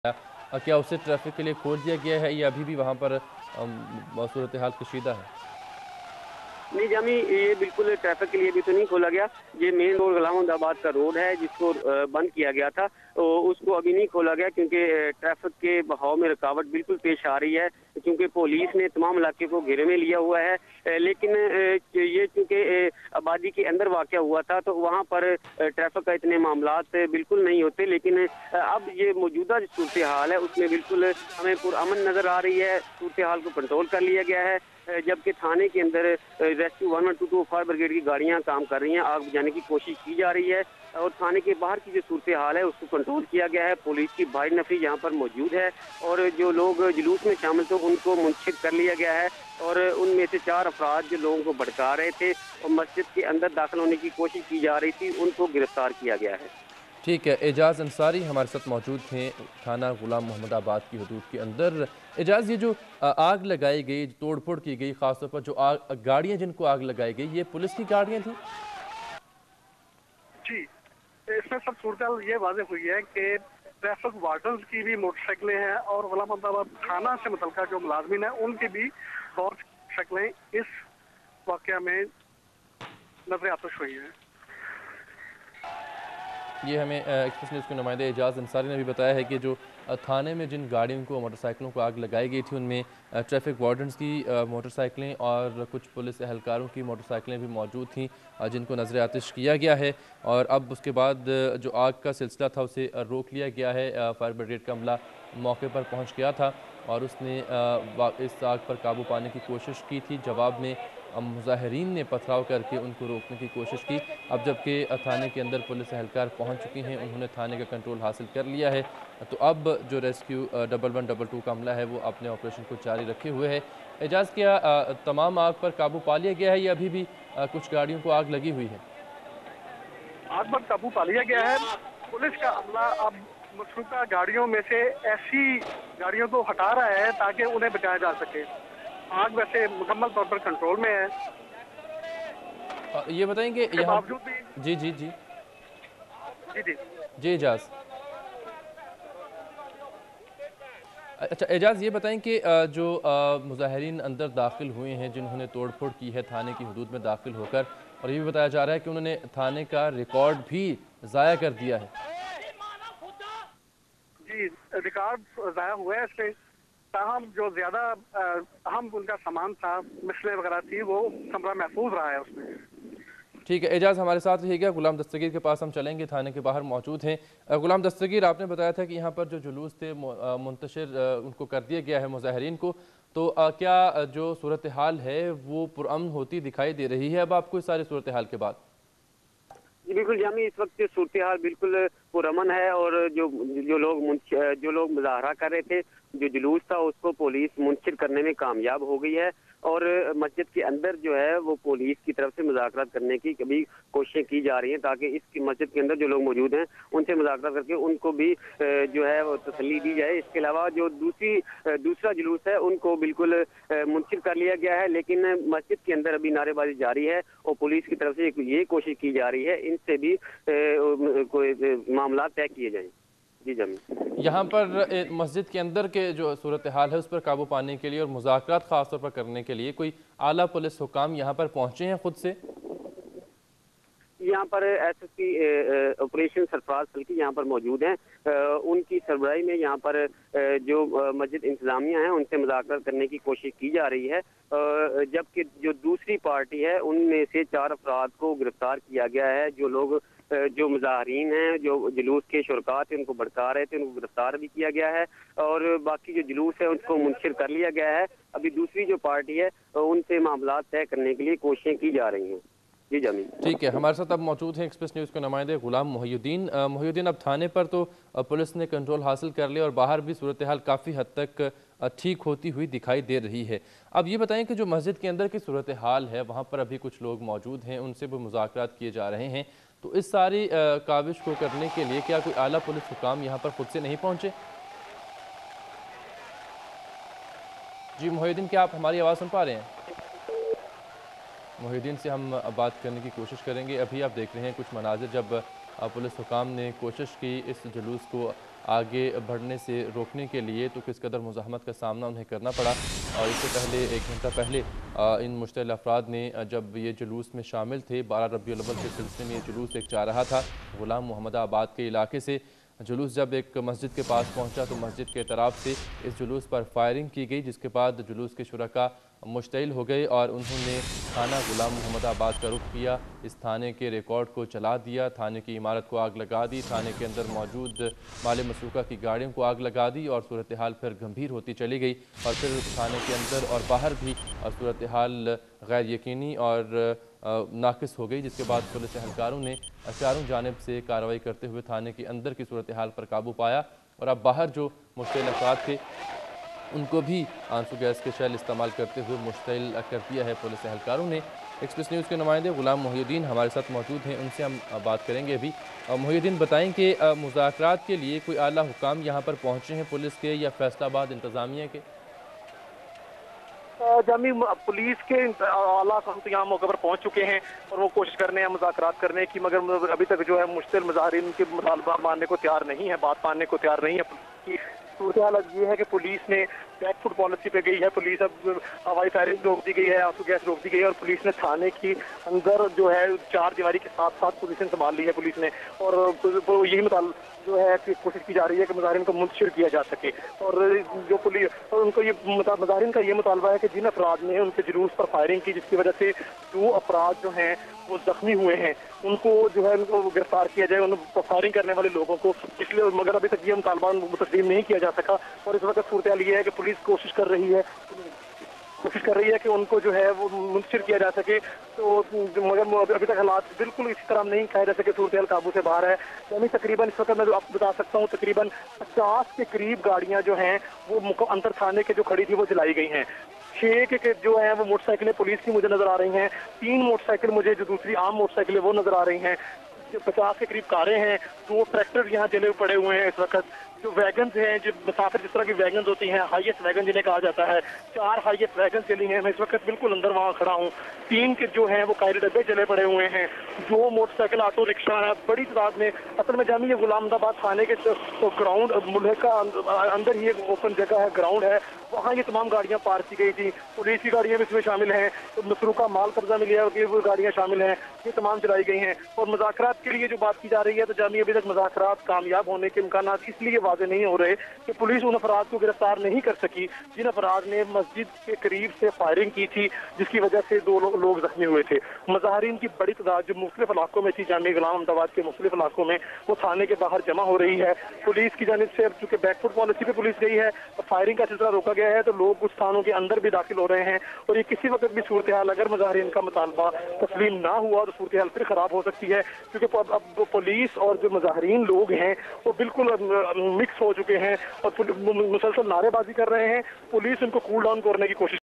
क्या उसे ट्रैफिक के लिए खोल दिया गया है या अभी भी वहाँ पर सूरत हाल कशीदा है? नहीं जामी, ये बिल्कुल ट्रैफिक के लिए भी तो नहीं खोला गया। ये मेन रोड गुलामदाबाद का रोड है जिसको बंद किया गया था, तो उसको अभी नहीं खोला गया क्योंकि ट्रैफिक के बहाव में रुकावट बिल्कुल पेश आ रही है, क्योंकि पुलिस ने तमाम इलाके को घेरे में लिया हुआ है। लेकिन ये चूंकि आबादी के अंदर वाक़या हुआ था तो वहाँ पर ट्रैफिक का इतने मामलात बिल्कुल नहीं होते, लेकिन अब ये मौजूदा जो सूरत हाल है उसमें बिल्कुल हमें पुरअमन नज़र आ रही है। सूरत हाल को कंट्रोल कर लिया गया है, जबकि थाने के अंदर रेस्क्यू 112 फायर ब्रिगेड की गाड़ियां काम कर रही हैं, आग बुझाने की कोशिश की जा रही है और थाने के बाहर की जो सूरत हाल है उसको कंट्रोल किया गया है। पुलिस की भारी नफरी यहाँ पर मौजूद है और जो लोग जुलूस में शामिल थे उनको मुंशिद कर लिया गया है और उनमें से 4 अफराद जो लोगों को भड़का रहे थे और मस्जिद के अंदर दाखिल होने की कोशिश की जा रही थी, उनको गिरफ्तार किया गया है। ठीक है, एजाज़ अंसारी हमारे साथ मौजूद थे थाना गुलाम मोहम्मदाबाद की हदूद के अंदर। एजाज़, ये जो आग लगाई गई, तोड़ फोड़ की गई, ख़ासतौर पर जो गाड़ियाँ जिनको आग लगाई गई, ये पुलिस की गाड़ियाँ थी? जी, इसमें सब सूरत ये वाज़ेह हुई है कि ट्रैफिक वार्डन्स की भी मोटरसाइकिलें हैं और गुलामदाबाद थाना से मुतल्लिका जो मुलाजमीन हैं उनकी भी मोटरसाइकिलें इस वाक़या में नजर आतिश हुई हैं। ये हमें एक्सप्रेस न्यूज़ के नुमाइंदे एजाज़ अंसारी ने भी बताया है कि जो थाने में जिन गाड़ियों को, मोटरसाइकिलों को आग लगाई गई थी उनमें ट्रैफिक वार्डन्स की मोटरसाइकिलें और कुछ पुलिस एहलकारों की मोटरसाइकिलें भी मौजूद थीं, जिनको नज़र आतिश किया गया है। और अब उसके बाद जो आग का सिलसिला था उसे रोक लिया गया है। फायर ब्रिगेड का अमला मौके पर पहुँच गया था और उसने इस आग पर काबू पाने की कोशिश की थी। जवाब में मुजाहिरीन ने पथराव करके उनको रोकने की कोशिश की। अब जबकि थाने के अंदर पुलिस एहलकार पहुंच चुकी हैं, उन्होंने थाने का कंट्रोल हासिल कर लिया है, तो अब जो रेस्क्यू 1122 का अमला है वो अपने ऑपरेशन को जारी रखे हुए है। एजाज़, क्या तमाम आग पर काबू पा लिया गया है या अभी भी कुछ गाड़ियों को आग लगी हुई है? आग पर काबू पा लिया गया है। पुलिस का अमला अब मशरूका गाड़ियों में से ऐसी गाड़ियों को हटा रहा है ताकि उन्हें बचाया जा सके। आग वैसे मुकम्मल तौर पर कंट्रोल में है। ये बताएंगे इसके यहाँ। बावजूद भी जी जी जी। जी जी जी एजाज़। अच्छा एजाज़, ये बताएं कि जो मुजाहिरीन अंदर दाखिल हुए हैं, जिन्होंने तोड़ फोड़ की है थाने की हदूद में दाखिल होकर, और ये भी बताया जा रहा है कि उन्होंने थाने का रिकॉर्ड भी ज़ाया कर दिया है। जी, रिकॉर्ड ज़ाया हुआ है इसमें। ताहम जो ज़्यादा अहम उनका सामान था, मिसलें वगैरह थी, वो कमरा महफूज रहा है उसमें। ठीक है, एजाज़ हमारे साथ रहिएगा। गुलाम दस्तगीर के पास हम चलेंगे, थाने के बाहर मौजूद हैं। गुलाम दस्तगीर, आपने बताया था कि यहाँ पर जो जुलूस थे मुंतशिर उनको कर दिया गया है मुजाहिरीन को, तो क्या जो सूरत हाल है वो पुरअमन होती दिखाई दे रही है अब आपको इस सारी सूरत हाल के बाद? जी बिल्कुल जामी, इस वक्त सूरत हाल बिल्कुल पुरअमन है और जो लोग मुजाहरा कर रहे थे, जो जुलूस था उसको पुलिस मुनशिर करने में कामयाब हो गई है और मस्जिद के अंदर जो है वो पुलिस की तरफ से मुज़ाकरात करने की कभी कोशिशें की जा रही हैं ताकि इस मस्जिद के अंदर जो लोग मौजूद हैं उनसे मुज़ाकरात करके उनको भी जो है वो तसल्ली दी जाए। इसके अलावा जो दूसरा जुलूस है उनको बिल्कुल मुनशिर कर लिया गया है, लेकिन मस्जिद के अंदर अभी नारेबाजी जारी है और पुलिस की तरफ से ये कोशिश की जा रही है इनसे भी कोई मामला तय किए जाएं। जी जमीन, यहाँ पर मस्जिद के अंदर के जो सूरत हाल है उस पर काबू पाने के लिए और मुज़ाकरात ख़ास तौर पर करने के लिए कोई आला पुलिस हुकाम यहाँ पर पहुँचे हैं खुद से? यहाँ पर एसएसपी ऑपरेशन सरफराज सल्की यहाँ पर मौजूद हैं। उनकी सरबराही में यहाँ पर जो मस्जिद इंतजामिया है उनसे मुज़ाकरात करने की कोशिश की जा रही है, जबकि जो दूसरी पार्टी है उनमें से 4 अफराद को गिरफ्तार किया गया है। जो लोग जो मुजाहरीन हैं, जो जुलूस के शुरका थे उनको भड़का रहे थे, उनको गिरफ्तार भी किया गया है और बाकी जो जुलूस है उनको मुनशिर कर लिया गया है। अभी दूसरी जो पार्टी है उनसे मामला तय करने के लिए कोशिशें की जा रही हैं। जी जमीन, ठीक है, हमारे साथ अब मौजूद हैं एक्सप्रेस न्यूज़ के नुमाइंदे गुलाम मोहिउद्दीन। मोहिउद्दीन, अब थाने पर तो पुलिस ने कंट्रोल हासिल कर लिया और बाहर भी सूरत हाल काफ़ी हद तक ठीक होती हुई दिखाई दे रही है। अब ये बताएं कि जो मस्जिद के अंदर की सूरत हाल है वहाँ पर अभी कुछ लोग मौजूद हैं, उनसे भी मुज़ाकरात किए जा रहे हैं, तो इस सारी काविश को करने के लिए क्या कोई आला पुलिस हुकाम यहाँ पर खुद से नहीं पहुँचे? जी मोहिउद्दीन, क्या आप हमारी आवाज़ सुन पा रहे हैं? मोहिउद्दीन से हम बात करने की कोशिश करेंगे। अभी आप देख रहे हैं कुछ मनाजिर जब पुलिस हुकाम ने कोशिश की इस जुलूस को आगे बढ़ने से रोकने के लिए, तो किस कदर मुज़ाहमत का सामना उन्हें करना पड़ा। और इससे पहले 1 घंटा पहले इन मुश्तइल अफराद ने जब ये जुलूस में शामिल थे, 12 रबीउल अव्वल के सिलसिले में ये जुलूस एक जा रहा था गुलाम मोहम्मदाबाद के इलाके से। जुलूस जब एक मस्जिद के पास पहुंचा तो मस्जिद के तरफ से इस जुलूस पर फायरिंग की गई, जिसके बाद जुलूस के शुरका मुश्तइल हो गए और उन्होंने थाना गुलाम मोहम्मदाबाद का रुख किया। इस थाने के रिकॉर्ड को जला दिया, थाने की इमारत को आग लगा दी, थाने के अंदर मौजूद माल मसरूका की गाड़ियों को आग लगा दी और सूरत हाल फिर गंभीर होती चली गई। और फिर थाने के अंदर और बाहर भी सूरत हाल गैर यकीनी और नाकिस हो गई, जिसके बाद पुलिस एहलकारों ने चारों जानिब से कार्रवाई करते हुए थाने के अंदर की सूरत हाल पर काबू पाया। और अब बाहर जो मुश्तइल अफराद थे उनको भी आंसू गैस के शैल इस्तेमाल करते हुए मुश्तइल कर दिया है पुलिस एहलकारों ने। एक्सप्रेस न्यूज़ के नुमाइंदे गुलाम मोहिउद्दीन हमारे साथ मौजूद हैं, उनसे हम बात करेंगे अभी। मोहिउद्दीन, बताएं कि मुज़ाकरात के लिए कोई आला हुकाम यहाँ पर पहुँचे हैं पुलिस के या फैसलाबाद इंतज़ामिया के? जामी पुलिस के आला हम तो यहाँ मौके पर पहुंच चुके हैं और वो कोशिश कर रहे हैं मुज़ाकरात करने की, मगर अभी तक जो है मुश्तिल मुजाहिरीन के मुतालबा मानने को तैयार नहीं है, बात मानने को तैयार नहीं है। सूरत हाल ये है कि पुलिस ने बैकफुट पॉलिसी पे गई है। पुलिस अब हवाई फायरिंग रोक दी गई है, आंसू गैस रोक दी गई है और पुलिस ने थाने की अंदर जो है 4 दीवारी के साथ साथ पोजीशन संभाल ली है पुलिस ने। और यही मतलब जो है कि कोशिश की जा रही है कि मुजाहिरीन को मुंतशिर किया जा सके। और जो पुलिस और उनको ये मुजाहिरीन का ये मुतालबा है कि जिन अफराद ने उनके जुलूस पर फायरिंग की, जिसकी वजह से 2 अफराद जो हैं वो जख्मी हुए हैं, उनको जो है उनको गिरफ्तार किया जाए, उन फायरिंग करने वाले लोगों को। इसलिए मगर अभी तक ये मुतालबा तस्लीम नहीं किया जा सका। और इस वक्त सूरत हाल ये है कि पुलिस कोशिश कर रही है कि उनको जो है वो मुंतशिर किया जा सके। तो मगर अभी तक हालात बिल्कुल इसी तरह नहीं कहा जा सके, सूरत हाल काबू से बाहर है। यानी तकरीबन इस वक्त मैं आपको बता सकता हूँ तकरीबन 50 के करीब गाड़ियाँ जो हैं वो अंतर थाने के जो खड़ी थी वो जलाई गई हैं। 6 के जो है वो मोटरसाइकिलें पुलिस की मुझे नजर आ रही हैं, 3 मोटरसाइकिल मुझे जो दूसरी आम मोटरसाइकिलें वो नजर आ रही हैं, 50 के करीब कारें हैं, 2 ट्रैक्टर यहाँ जले पड़े हुए हैं इस वक्त। जो वैगन हैं, जो मुसाफिर जिस तरह की वैगन होती हैं, हाईएस्ट वैगन जिन्हें कहा जाता है, 4 हाईएस्ट वैगन चली हैं। मैं इस वक्त बिल्कुल अंदर वहाँ खड़ा हूँ। 3 के जो हैं वो कायरे डब्बे जले पड़े हुए हैं, 2 मोटरसाइकिल ऑटो रिक्शा है बड़ी तादाद में। असल में जामी ये गुलामदाबाद थाने के तो ग्राउंड मुल्क का अंदर ही एक ओपन जगह है, ग्राउंड है, वहाँ ये तमाम गाड़ियाँ पार की गई थी। पुलिस की गाड़ियाँ भी इसमें शामिल हैं, तो मसरूका माल कब्जा में लिया वो गाड़ियाँ शामिल हैं, ये तमाम चलाई गई हैं। और मुज़ाकरात के लिए जो बात की जा रही है तो जामी अभी तक मुज़ाकरात कामयाब होने के इम्कान इसलिए वाज़े नहीं हो रहे कि पुलिस उन अफराद को गिरफ्तार नहीं कर सकी जिन अफराद ने मस्जिद के करीब से फायरिंग की थी, जिसकी वजह से 2 लोग जख्मी हुए थे। मुजाहिरीन की बड़ी तादाद जो मुख्तलिफ इलाकों में थी, जामी गुलाम मोहम्मदाबाद के मुख्तलिफ इलाकों में, वो थाने के बाहर जमा हो रही है। पुलिस की जानिब से चूंकि बैकफुट पॉलिसी पे पुलिस गई है और फायरिंग का सिलसिला रोका गया है, तो लोग कुछ थानों के अंदर भी दाखिल हो रहे हैं। और ये किसी वक्त भी सूरत हाल अगर मुजाहिरीन का मुतालबा तस्लीम ना हुआ तो सूरत हाल फिर खराब हो सकती है, क्योंकि अब पुलिस और जो मुजाहिरीन लोग हैं वो बिल्कुल मिक्स हो चुके हैं और मुसलसल नारेबाजी कर रहे हैं। पुलिस उनको कूल डाउन करने की कोशिश